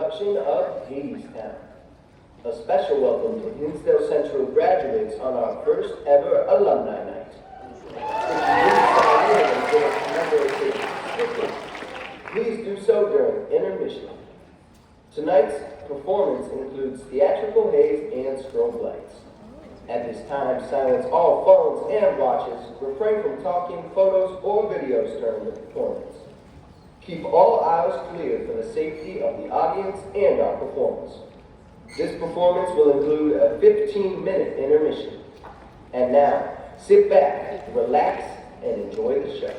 production of Hadestown. A special welcome to Hinsdale Central graduates on our first ever alumni night. If you didn't sign in and get a commemorative sticker, please do so during intermission. Tonight's performance includes theatrical haze and strobe lights. At this time, silence all phones and watches, refrain from talking, photos, or videos during the performance. Keep all aisles clear for the safety of the audience and our performers. This performance will include a 15-minute intermission. And now, sit back, relax, and enjoy the show.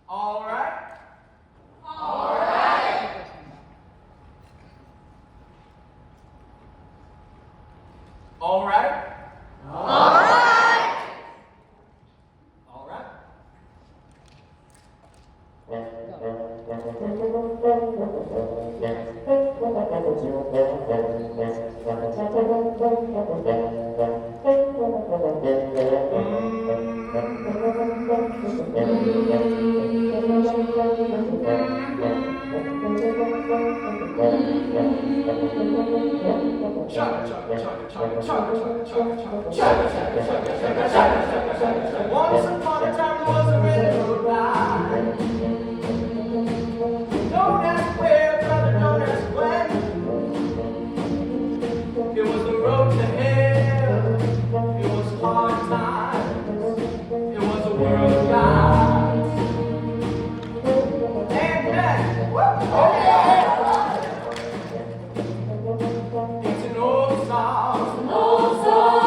All right. All right. All right. All right. All right. Once upon a time there was a railroad line. Don't ask where, brother, don't ask when. It was the road to hell. It was hard times. It was a world of gods. Amen. Oh yeah. It's an old song. An old song.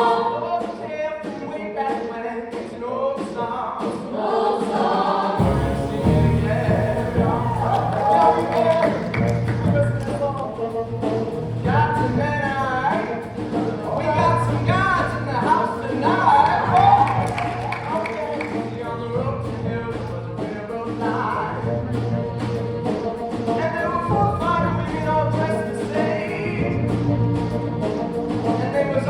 Oh, tale from way back when. It's an old song. An old song. Sing it again. Got some men, alright. We got some guys in the house tonight. Okay, see on the road to hell was a railroad line. And there were 4 fine women all dressed the same. And they were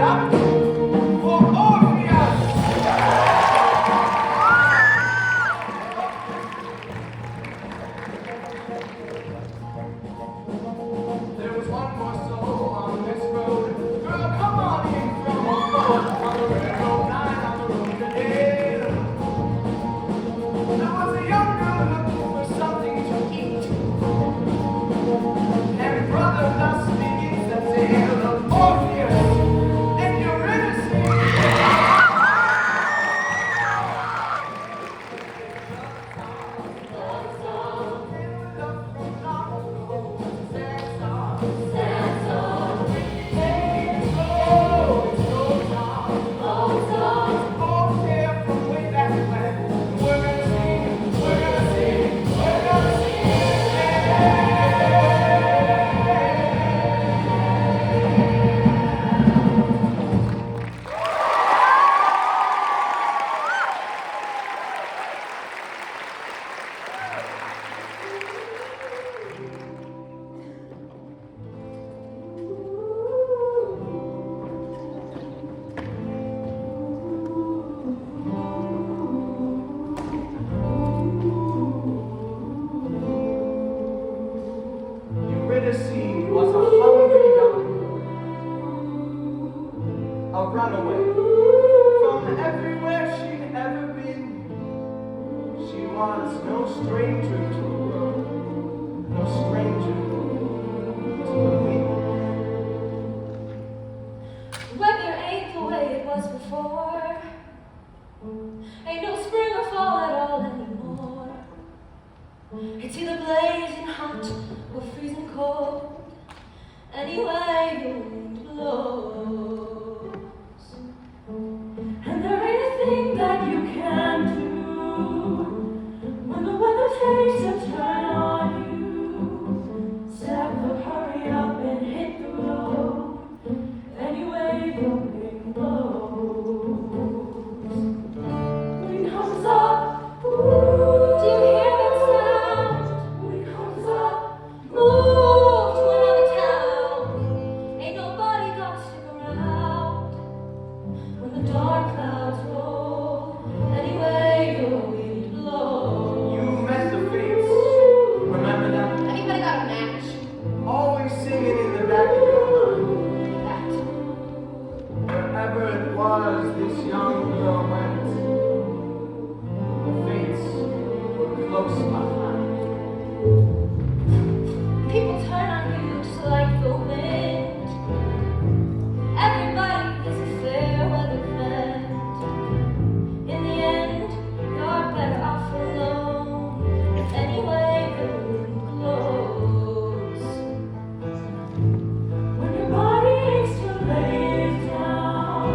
up for Orpheus. There was one more soul on this road. Girl, come on in from above. On the railroad line, on the road to hell. There was a young girl looking for something to eat. And brother thus begins the tale of Orpheus and Eurydice. Eurydice was a hungry young girl, a runaway from everywhere she'd ever been. She was no stranger to the world, no stranger to the wind. Weather ain't the way it was before. Ain't no spring or fall at all anymore. It's either blazing hot or freezing cold. Anyway, the wind blows. And there ain't a thing that you can do when the weather takes a turn on you. Step up, hurry up and hit the road. Anyway, the wind blows. Wind comes up. Ooh, do you hear that sound? Wind comes up. Move to another town. Ain't nobody gonna stick around when the dark clouds roll. Anyway, the wind blows. You met the fates, remember them? Anybody got a match? Always singing in the back of your mind. That. Wherever it was this young girl went, the fates were close behind. People turn on you just like the wind. Everybody is a fair weather friend. In the end, you're better off alone. Anyway, the wind blows. When your body aches to lay it down.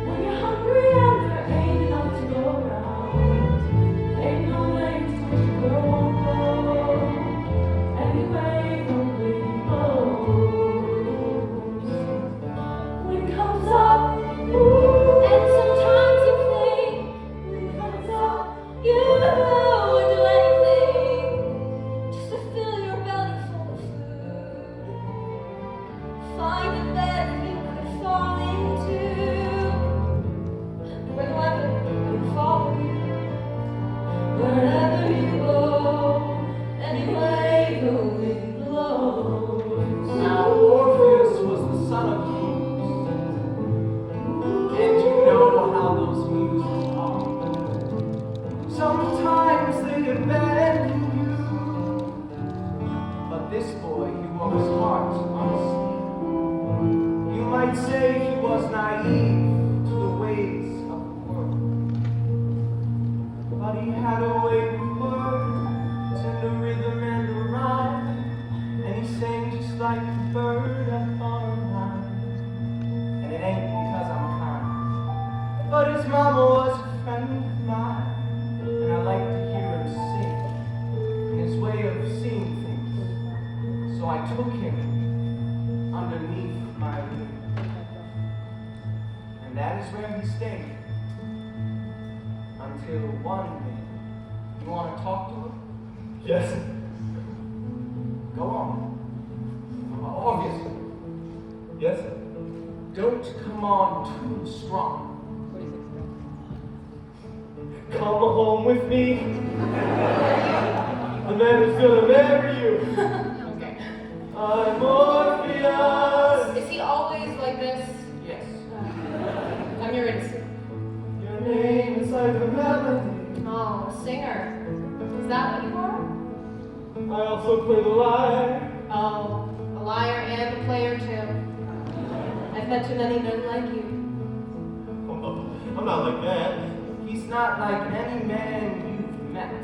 When you're hungry and there ain't enough to go around. Ain't no length to which a girl won't go. Anyway, the wind blows. Wind comes up, ooh, and sometimes you think, wind comes up, you would do anything just to fill your belly full of food. Find a bed that you could fall into, where the weather can follow you. Wherever you go, anyway, the wind blows. Now Orpheus was the son of Muse, and you know how those muses are. Sometimes they abandon you, but this boy, he wore his heart on his sleeve. You might say he was naive to the ways of the world, but he had a way with words and the rhythm and the rhyme, and he sang just like a bird up on a line. And it ain't because I'm kind, but his mama was a friend of mine, and I like to hear him sing, his way of seeing things. So I took him underneath my wing, and that is where he stayed until one day. You want to talk to him? Yes. Go on. Obviously. Yes, sir. Don't come on too strong. Come home with me. The man who's gonna marry you. Okay. I'm Morpheus. Is he always like this? Yes. I'm your innocent. Your name is like a melody. Oh, a singer. Is that what you are? I also play the lyre. Oh, a liar and a player too. I've met too many men like you. Oh, I'm not like that. He's not like any man you've met.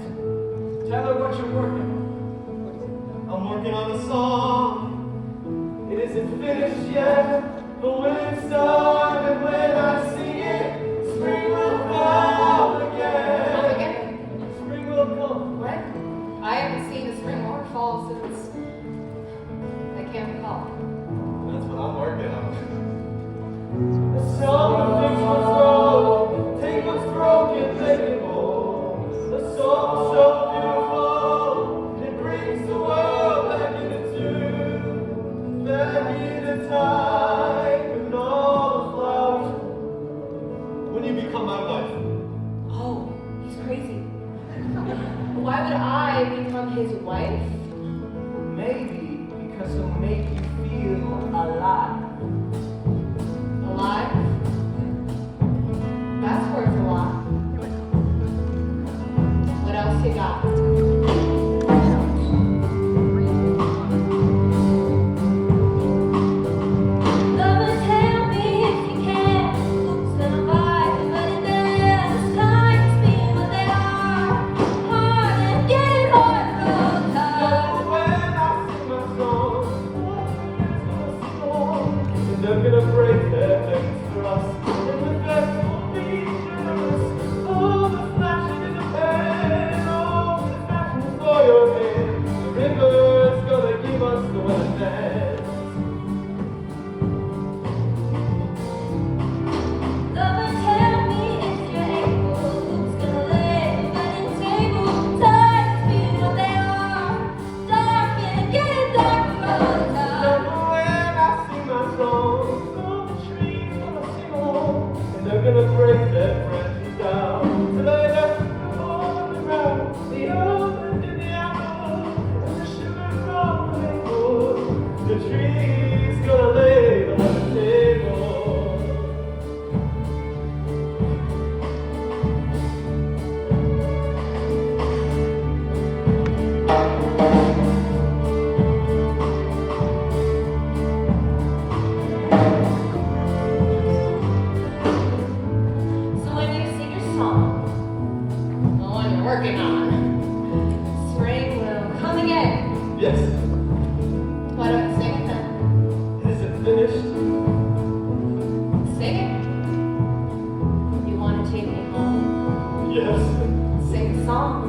Tell her what you're working on. I'm working on a song. It isn't finished yet, but when it's done and when I sing it, spring will come again. Come again? Spring will come. What? I haven't seen a spring waterfall since I can't recall. That's what I'm working on. A song to fix what's wrong, take what's broken, make it whole. A song so beautiful, it brings the world back into tune. Back into time with all the flowers. When you become my wife. Oh, he's crazy. Why would I become his wife? Maybe because it'll make you feel alive. Alive? That's worth a lot. What else you got? Lover, tell me if you can. Who's gonna buy the wedding bells? Times being what they are. Hard and getting hard, road hard. When I sing my song, and they're gonna break their necks for us. And with that, we'll be generous. Oh, the flashing in the pan, oh, the fashion for your head. The river's gonna give us the wedding dance. Lover, tell me if you're able. Who's gonna lay the wedding table? Times being what they are. Dark and getting dark, road hard. When I sing my song, all the trees gonna sing along, and they're gonna break their branches down till they left the fall on the ground. The open in the apple, and the sugar from the maple. The trees gonna lay on the table. So when you sing your song, the one you're working on, spring will come again. Yes, Why don't you sing it then? is it finished? Sing it. You want to take me home? Yes. Sing the song.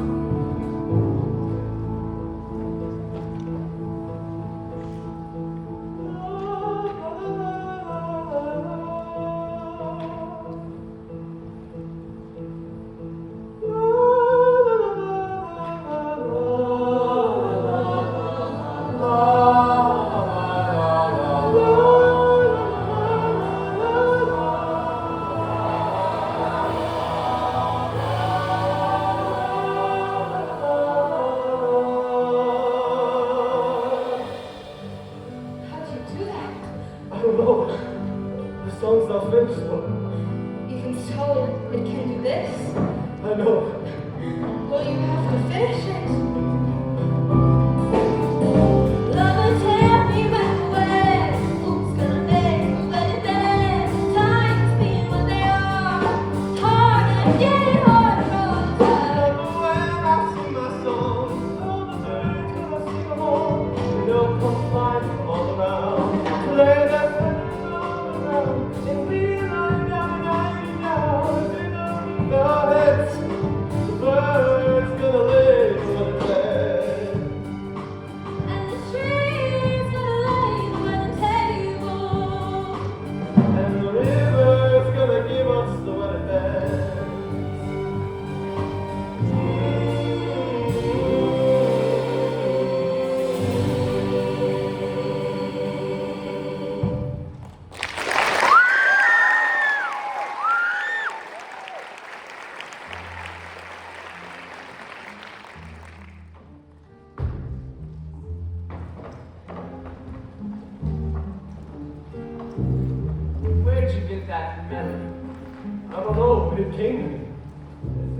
How'd you do that? I don't know. The song's not finished though. Even so, it can do this. I know. Well, you have to finish it. Lover, tell me right away. Who's gonna make the wedding dance? Times being what they are. Hard and getting hard, road hard. When I sing my song, all the birds gonna sing along, and they'll come flying from all around. Lay their feathers all around, and we lie down and lie down, and they don't need our heads. The birds gonna lay the wedding bed. And the trees gonna lay the wedding table. And the river's gonna give us the wedding dance. king,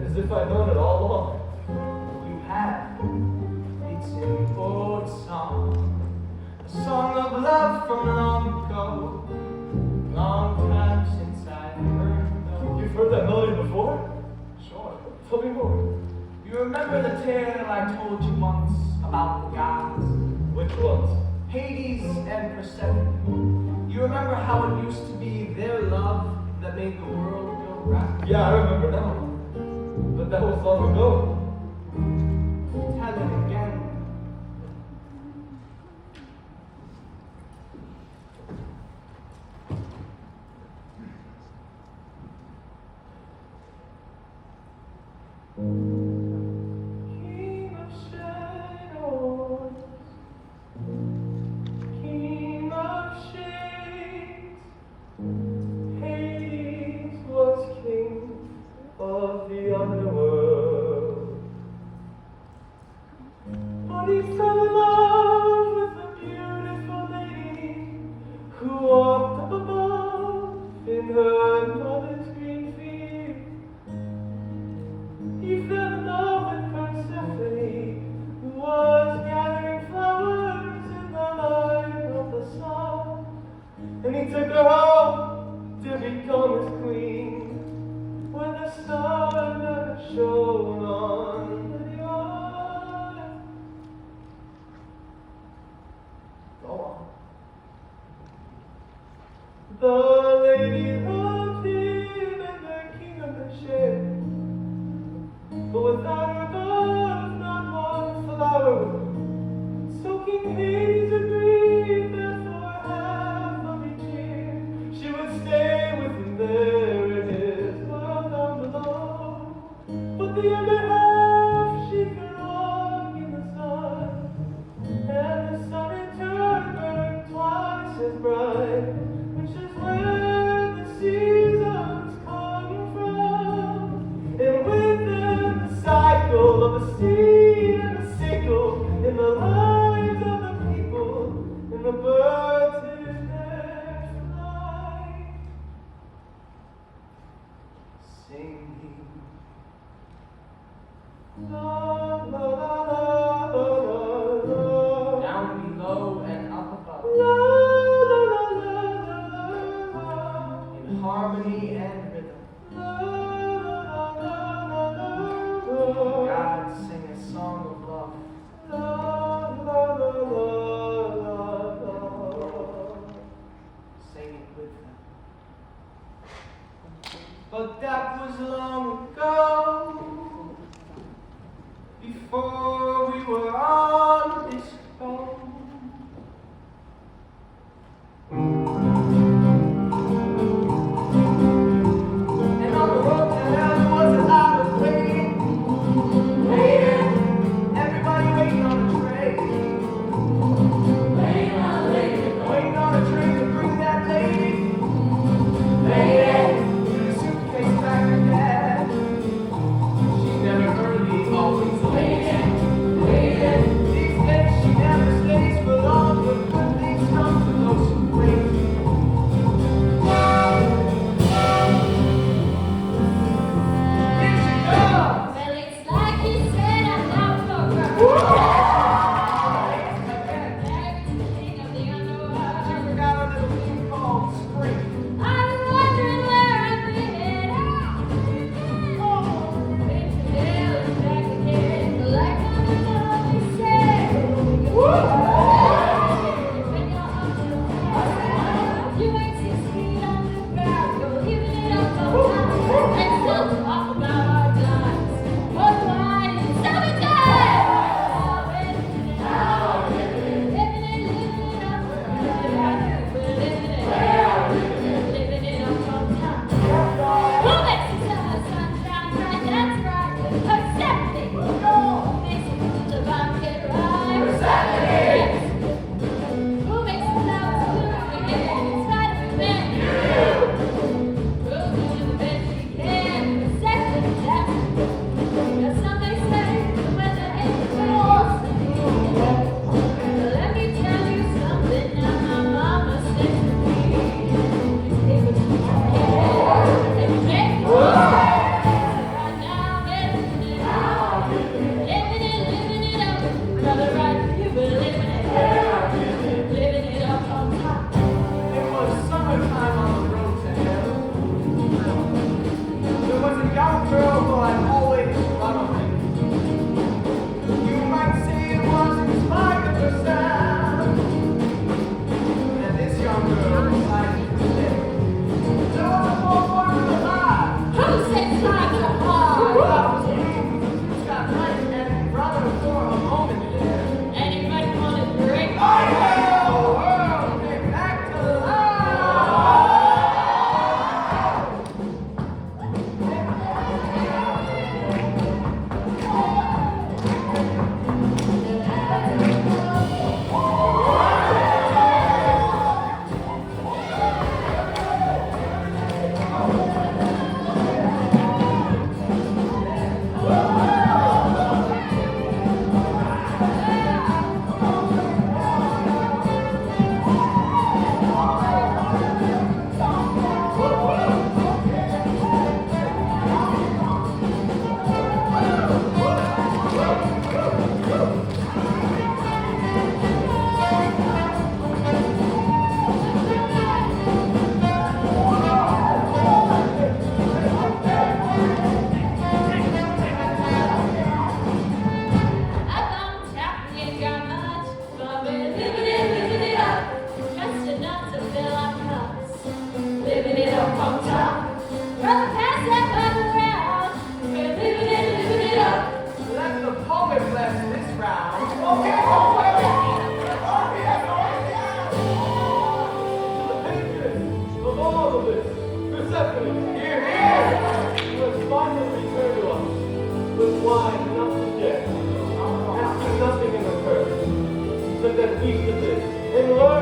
as if I'd known it all along. You have. It's an old song, a song of love from long ago, long time since I heard it. You've heard that melody before? Sure. Tell me more. You remember the tale I told you once about the gods? Which ones? Hades and Persephone. You remember how it used to be their love that made the world go round? Yeah, I remember now. But that was long ago. Tell it again. King of shadows, king of shades, Hades was king of the underworld. But he fell in love with a beautiful lady who walked up above in her mother's green field. He fell in love with Persephone, who was gathering flowers in the light of the sun. And he took her home to become his queen, when the sun never shone on the earth. Go on. The lady loved him and the king of the shade. But without her love, not one flower. So King Hades agreed that for half of each year she would stay with him there in his world down below. But the other half she could walk in the sun, and the sun in turn burned twice as bright, which is where the seasons come from. And with them the cycle of the seed and the sickle in the lives of the people, and the birds in their flight, singing la la la la la la, down below and up above, la la la la la la, in harmony and rhythm. God sing a song of love. La, la, la, la, la, la. Sing it with them. But that was long ago, before we were on this boat. And on the road to hell was a lot of waiting. Everybody waiting on a train. Waiting on a train to bring that lady. With a suitcase back to dad. She's never early, always late.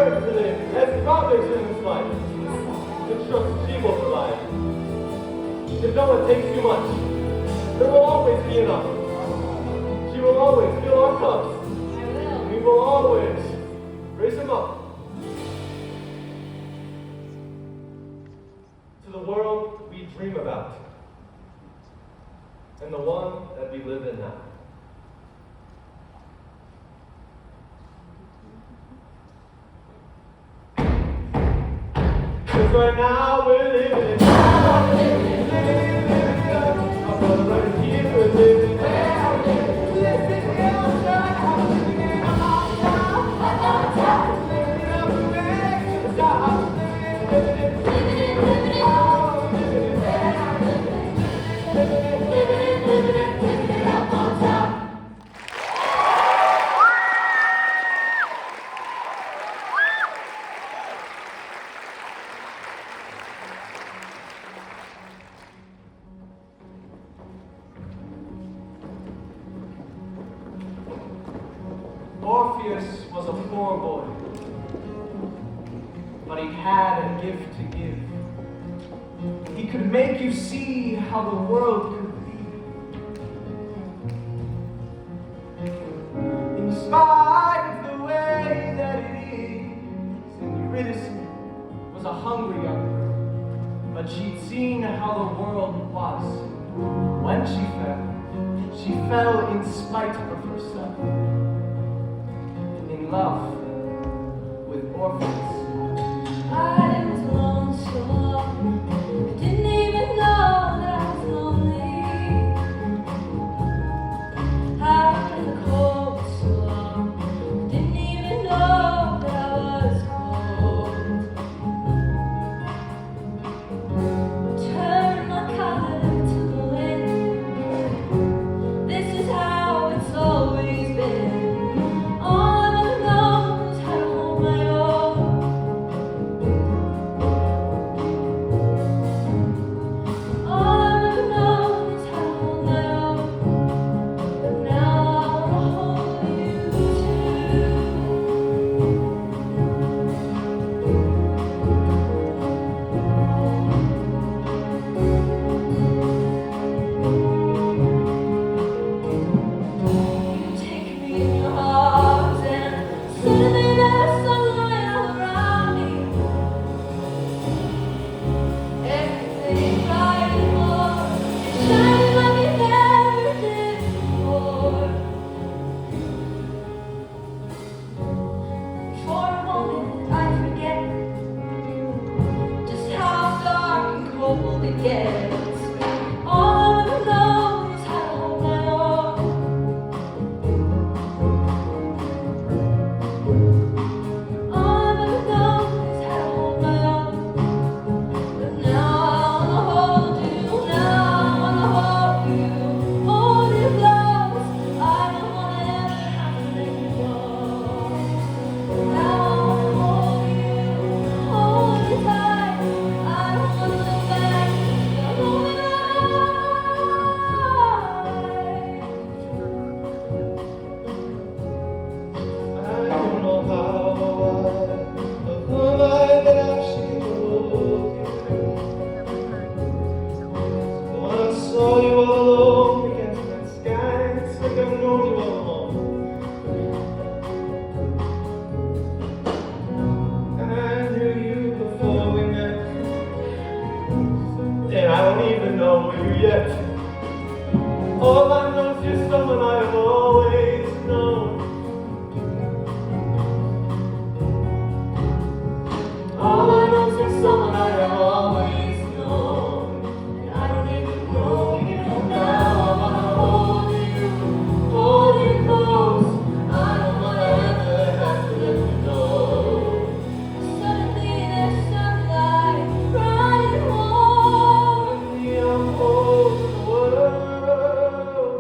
deserve to live as prophets in this life. The trust she will provide. If no one takes too much, there will always be enough. She will always fill our cups. We will always raise them up to the world we dream about and the one that we live in now. Cause right now we're living it. Our brother right here, we're living it. Listen here, I'm trying to have a living in a hot town. Living up the way to the top. Living it. Oh, living it. Living it up on top. Orpheus was a poor boy, but he had a gift to give. He could make you see how the world could be. In spite of the way that it is, and Eurydice was a hungry young girl, but she'd seen how the world was. When she fell in spite of herself. In love with Orpheus. I was alone so long, I didn't even know that I was lonely. I was in the cold so long, I didn't even know that I was cold. Turn my collar to the wind. This is how it's always been. All I know is you're someone I have always known. All I know is you're someone I have always known. And I don't even know you now. I wanna hold you close. I don't wanna ever have to let you go. Suddenly there's sunlight bright and warm. The whole world.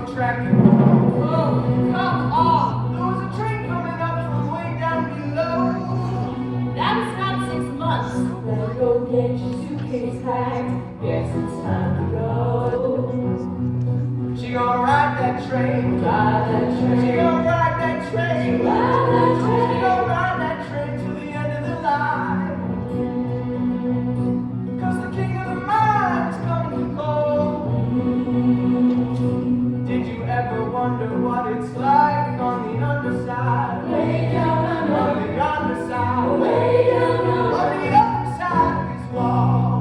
railroad track. Oh, come on. There was a train coming up from way down below. That was not 6 months. Better go get your suitcase packed. Guess it's time to go. She gonna ride that train. Ride that train. She gonna ride that train. Ride that train. She gonna ride that train till the end of the line. 'Cause the king of the mine is coming to call. Did you ever wonder what it's like on the underside? Way down under. On the underside. Way down under. On the other side of this wall.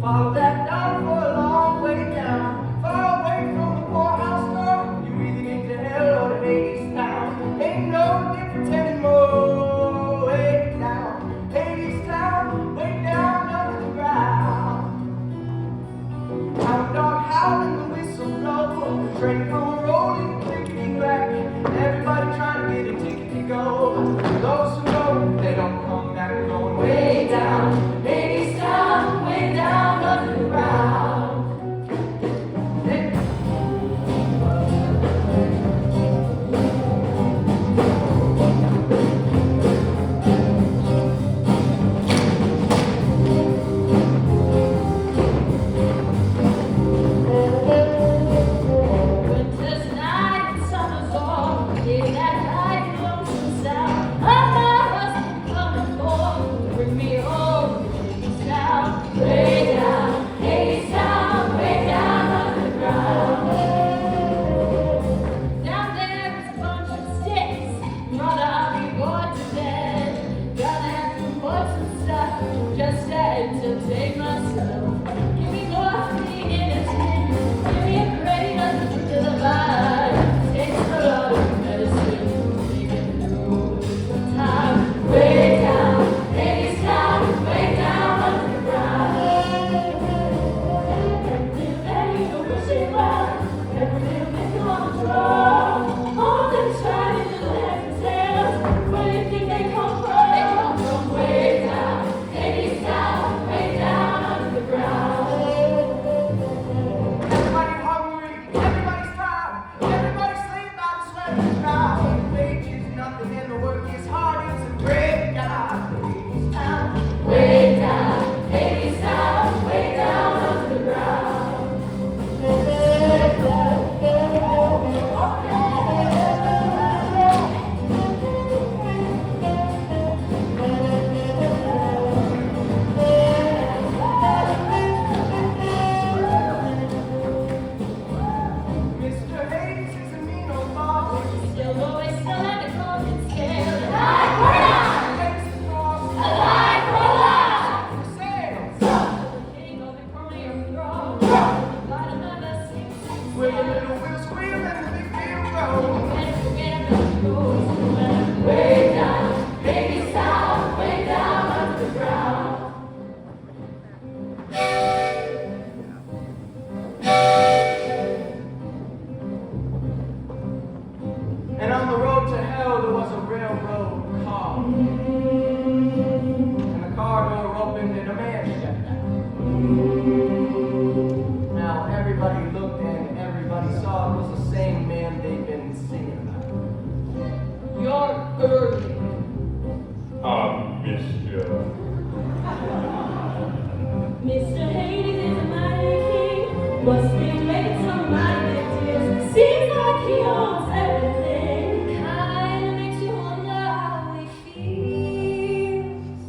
Follow that down for a long way down. Far away from the poorhouse door. You either get to hell or to Hadestown. Ain't no difference anymore. Way down, Hadestown, way down under the ground. Hound dog howling, the whistle blow. The train come rolling, clickety clack. Everybody trying to get a ticket to go. Those who go, they don't come back. Going way down, Hadestown, way down under the ground. Winter's night and summer's all. Hear that high lonesome sound of my husband coming home to bring me home to Hadestown. Way down, Hadestown, way down under the ground. Down there is a bunch of sticks. Brother, I'll be bored to death. Gotta have some books and stuff. Just had to take myself. Give me coffee in a tin. Give me a crate of the divine. Takes a lot of medicine to get through the time. Way down, Hadestown, way down under the ground. Every little wishing well, every little bit you wanna draw. All things shining in the heads and tails. Where do you think they come from? They come from way down, Hadestown, way down under the ground. Everybody hungry, everybody's tired, everybody sleep by the sweat and the drought. The wage is nothing and the work is hard. It's a great job. Hadestown, Way down, Hadestown, way down under the ground. Mr. Hades is a mean old boss. Still always still at the golden scale. Alive for life! Takes the cost Alive for life! for sales. The king of the corner throne. Light another 666. Where the little wheel squeal and the big wheel roll. Better forget about the ghosts. Way down, Hadestown, way down under the ground. And on the road to hell there was a railroad car. And the car door opened and a man stepped out. Now everybody looked and everybody saw it was the same man they'd been singing about. You're early. Monsieur. Mr. Hades is a mighty king. Must be making some mighty big deals. Seems like he owns everything. Kinda makes you wonder how he feels.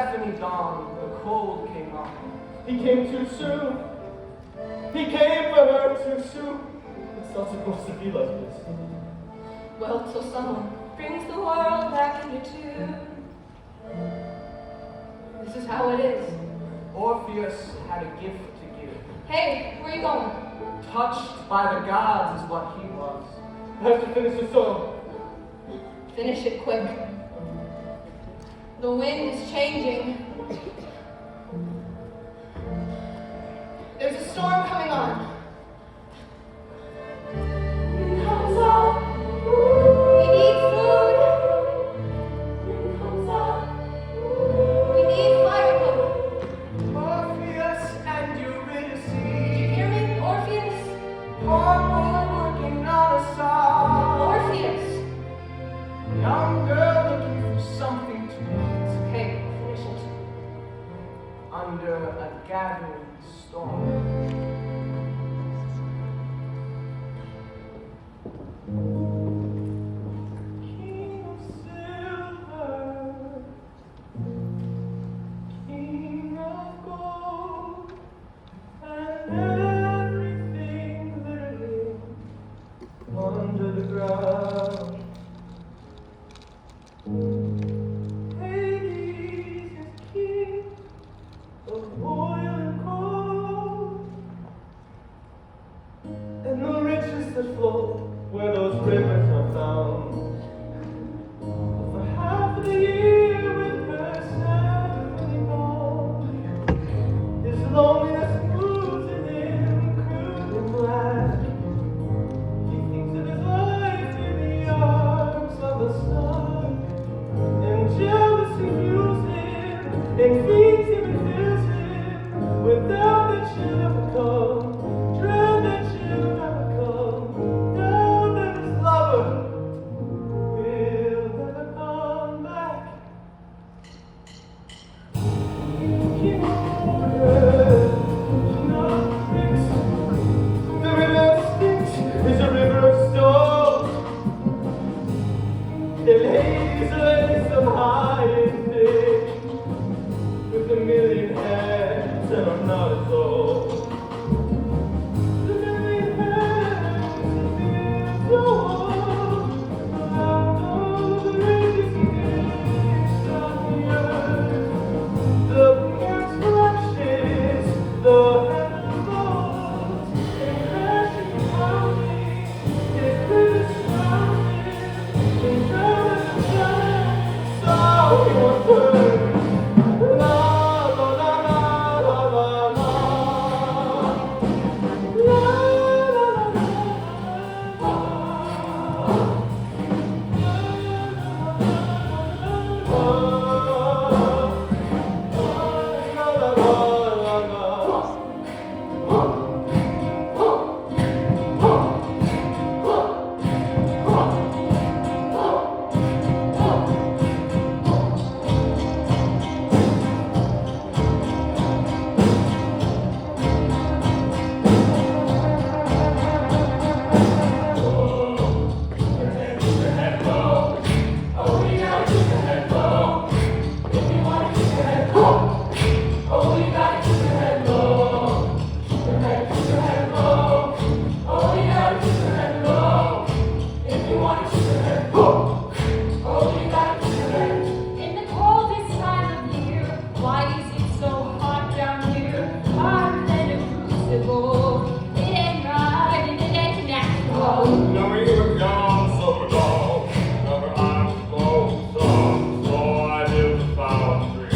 Persephone dawned, the cold came on. He came too soon. He came for her too soon. It's not supposed to be like this. Well, till someone brings the world back into tune. This is how it is. Orpheus had a gift to give. Hey, where you going? Touched by the gods is what he was. I have to finish the song. Finish it quick. The wind is changing. There's a storm coming on. Wind comes up. We need food. Wind comes up. We need firewood. Orpheus and Eurydice. Did you hear me, Orpheus? Poor boy working on a song. Orpheus. Young girl looking for something to eat. Okay, finish it. Under a gathering storm. King of silver, king of gold, and everything living under the ground. Hades is king of oil and gold, And the riches that flow where those rivers are found. for half the year with Persephone gone. His loneliness oozing in crude and black. He thinks of his life in the arms of the sun, And jealousy fuels him, and feeds him and fills him with doubt that she'll never come, dread that she'll never come, doubt that his lover will never come back. King of water, king of bricks, the river of Styx is a river of stone. It lays them high and thick, with a million hands and I'm not as old. The million hands and feet so old, around all the riches gifts on the earth. The past flashes, the heaven rolls, and crashing pounding, it rivers surrounding, and drowning the sun. So he was burned. La la la la la la la. La la In the coldest time of year, why is it so hot down here? Hotter than a crucible. It ain't right and it ain't natural. Now we were gone so long, never eyes closed up, so I built a foundry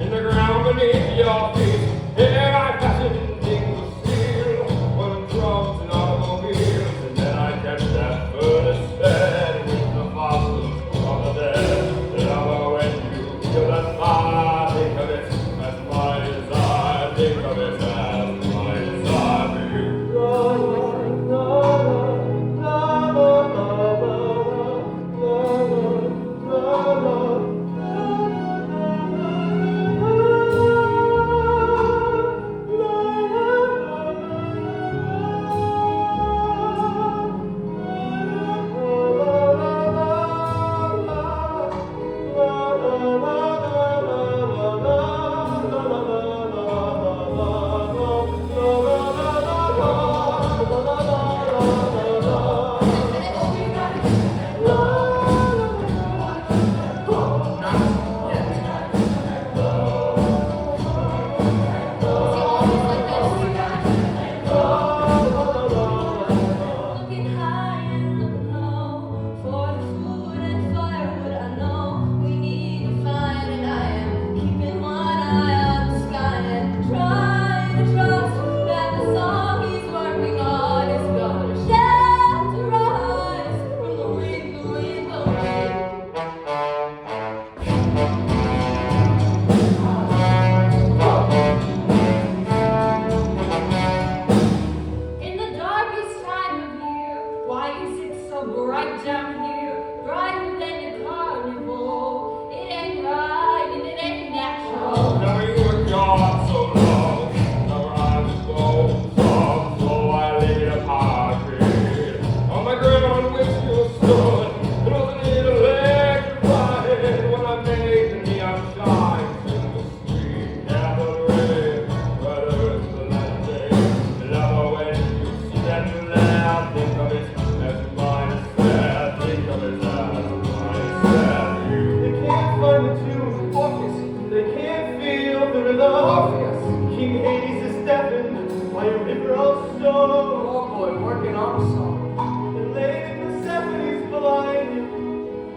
in the ground beneath your feet. Here I fashioned things of steel, wooden drums and automobiles, and then I kept that furnace fed with the fossils of the dead. Then I when you feel that fire, think of it as my desire, think of it as my desire for you. La la la la la. bright down here, brighter than a carnival. It ain't right and it ain't natural. Now you were gone so long, now I was so soft, so I laid a pocket on the ground on which you stood. It wasn't even electrified when I made the neon shines in the street. Yeah, the rain, better in the landing. Love when you stand there, think of it as mine is sad, think of it as mine is sad. They can't find the tune, focus, they can't feel the rhythm. King Hades is deafened by a river of stone. Oh boy, working on a song. And Lady Persephone's blinded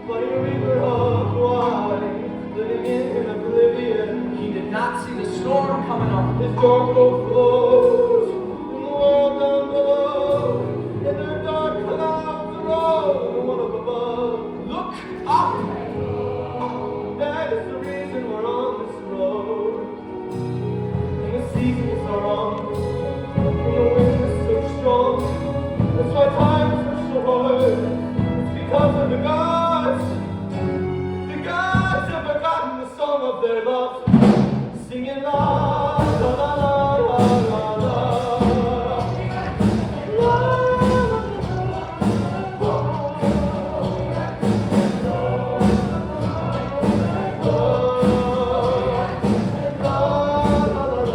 by a river of wine, living in oblivion. He did not see the storm coming on. His dark boat flows in the world down below, and their dark clouds roll one up above. Look up! That is the reason we're on this road. And the seasons are wrong, and the wind is so strong. That's why times are so hard. It's because of the gods. The gods have forgotten the song of their love, singing la la la la la la la.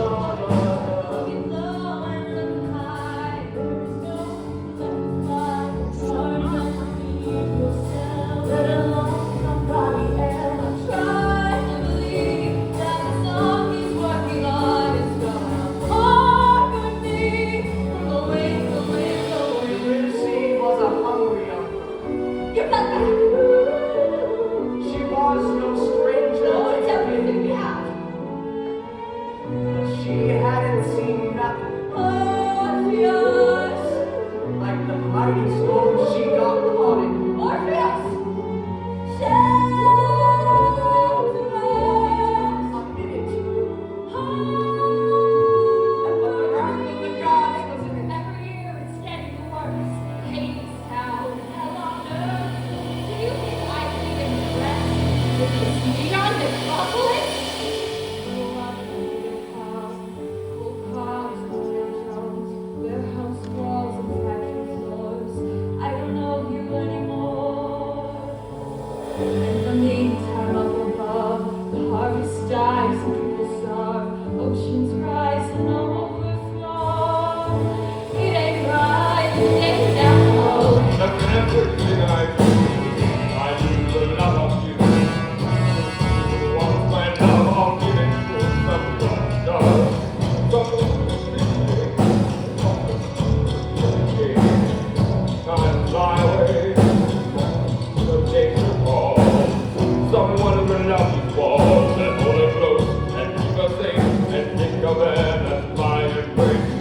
Looking low and looking high, there's no fly. Trying to believe yourself, let alone somebody else. Try to believe that the song he's working on is gonna harmony. Going, going, going. Lucy was a hungry young girl. You got that? She was no stranger No, to it's everything we have. She hadn't seen nothing Orpheus, like the mighty storm she got caught in. Orpheus, shelter us. A minute. But But the wrath of the gods was in it. every year it's getting worse. Hadestown, hell on earth. Do you think I can even rest with this neon metropolis? Oh, I need a house, cool cars and drums, warehouse walls and factory floors. I don't know you anymore. In the meantime, up above, the harvest dies and people starve. Oceans rise and overflow. It ain't right, it ain't natural. That's everything I do. I need the love of you. Once my love, I'll give it to someone else. Someone time fly away. The days are cold. Someone who love you fall and hold it close and keep us safe and think of it as my embrace.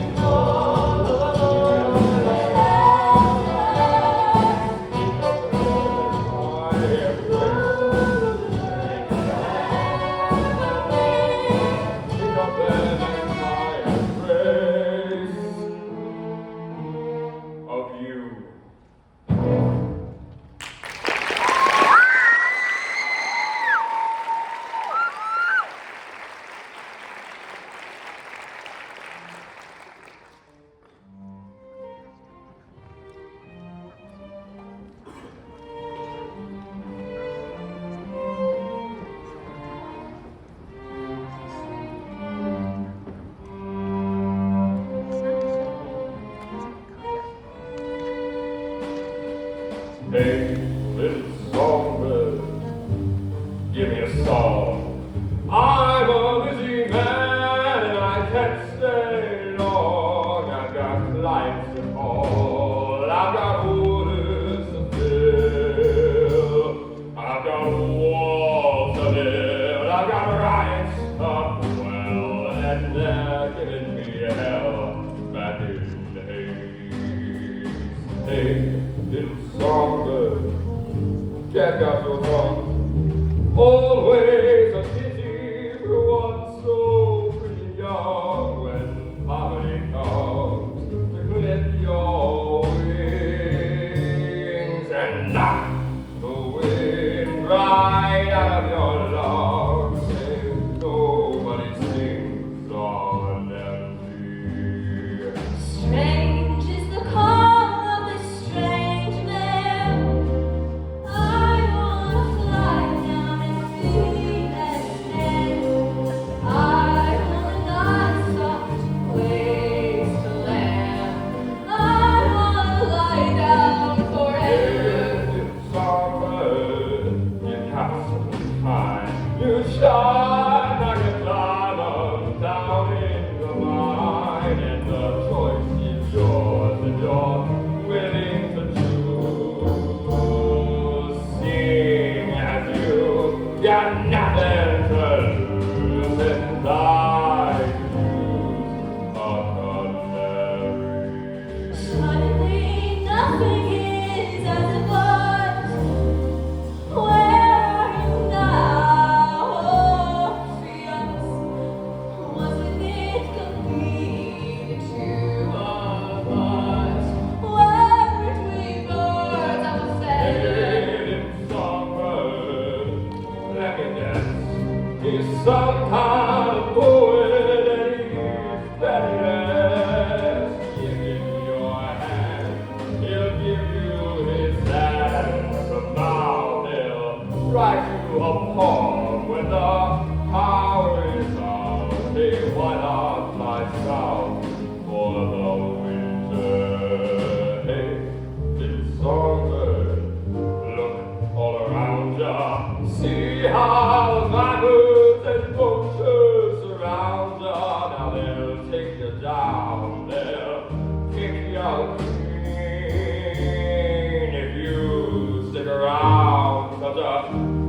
Of you. Hey, little songbird, give me a song. I'm a busy man and I can't stay long. I've got lights to call, I've got orders to fill, I've got walls to build, I've got riots up well, and they're giving me hell back in the haze. Hey, little songbird, check out your song. Always a pity for one so pretty young. When poverty comes to clip your wings, He'll give you his hands about. He'll write you a poem when the power is out. Hey, why not fly south for the winter? Hey, little songbird, look all around ya. See how the vipers and vultures surround ya. Now they'll take you down, they'll kick you clean if you stick around. Such a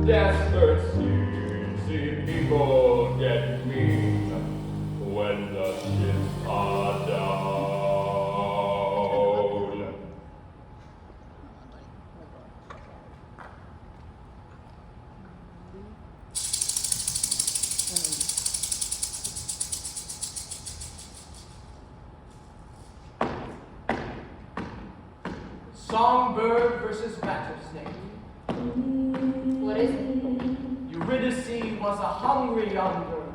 desperate scene. See people get mean when the chips are down. Songbird versus rattlesnake. What is it? Eurydice was a hungry young girl,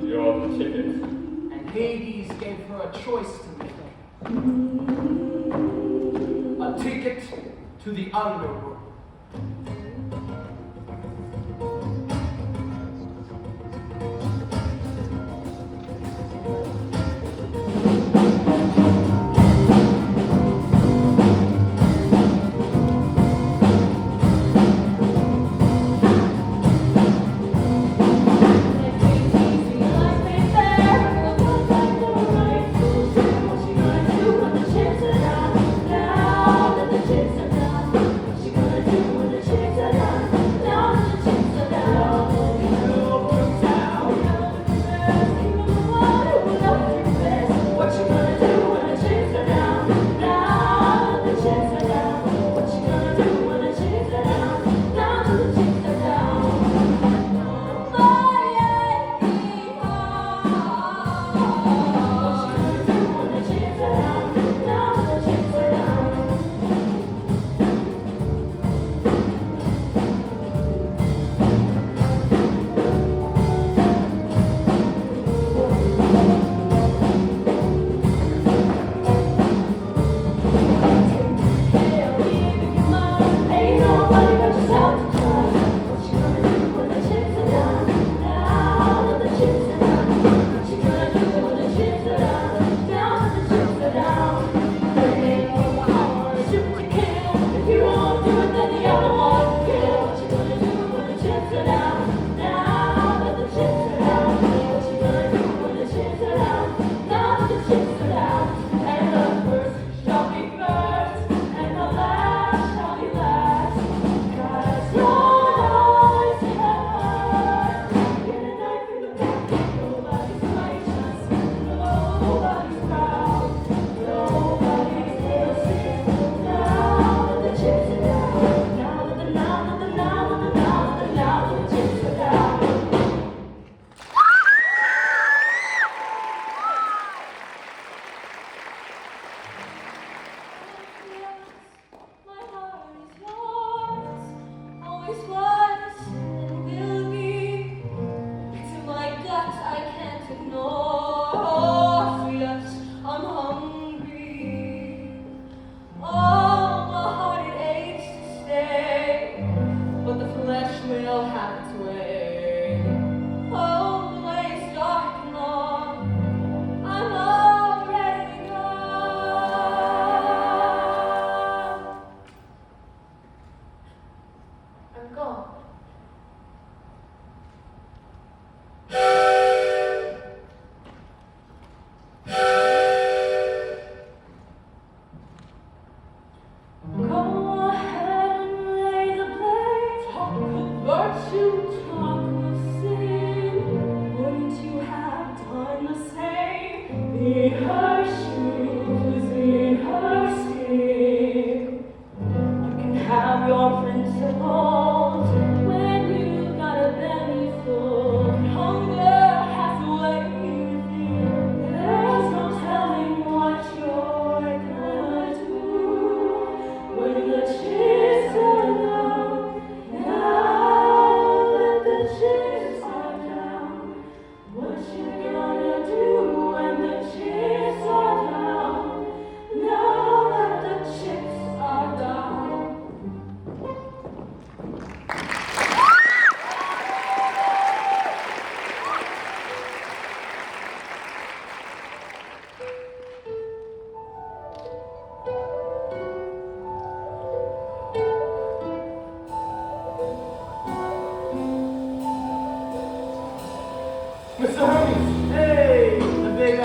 You're the ticket. and Hades gave her a choice to make. A ticket to the underworld. Chips are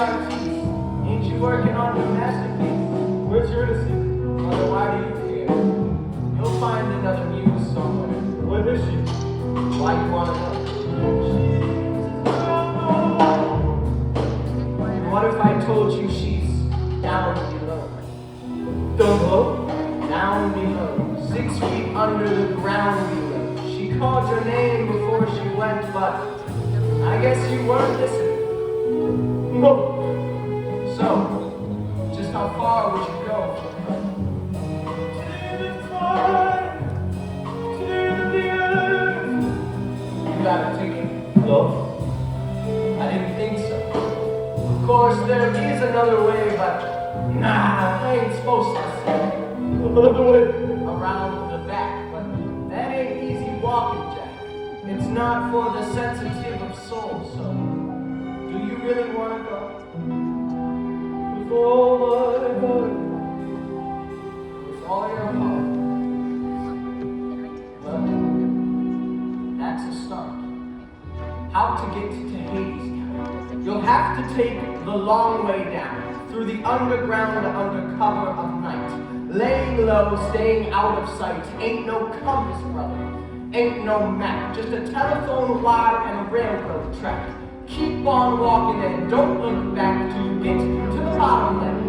artiste. Ain't you working on your masterpiece? Where's your innocence? Mother, why do you care? You'll find another muse somewhere. Where is she? Why you wanna know? And what if I told you she's down below? Don't know. Down below, 6 feet under the ground below. She called your name before she went, but I guess you weren't listening. No. So, just how far would you go? You got a ticket? No. I didn't think so. Of course, there is another way, but nah, I ain't supposed to say. Another way. Around the back, but that ain't easy walking, Jack. It's not for the sensitive of soul, so do you really want to go? With all my heart. With all your heart? Well, that's a start. How to get to Hadestown? You'll have to take the long way down, through the underground under cover of night. Laying low, staying out of sight. Ain't no compass, brother. Ain't no map. Just a telephone wire and a railroad track. Keep on walking and don't look back till you get to the bottom left.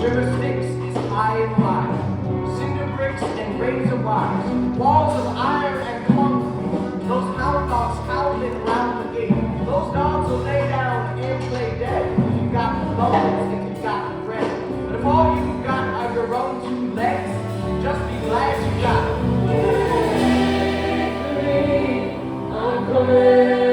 River Styx is high and wide. Cinder bricks and razor wires. Walls of iron and concrete. Those hound dogs howling round the gate. Those dogs will lay down and play dead. If you got the bones and you got the bread. But if all you've got are your own 2 legs, just be glad you got them. I'm coming.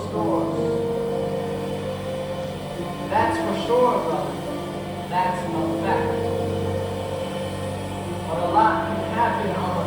stores. That's for sure, brother. That's a fact. But a lot can happen on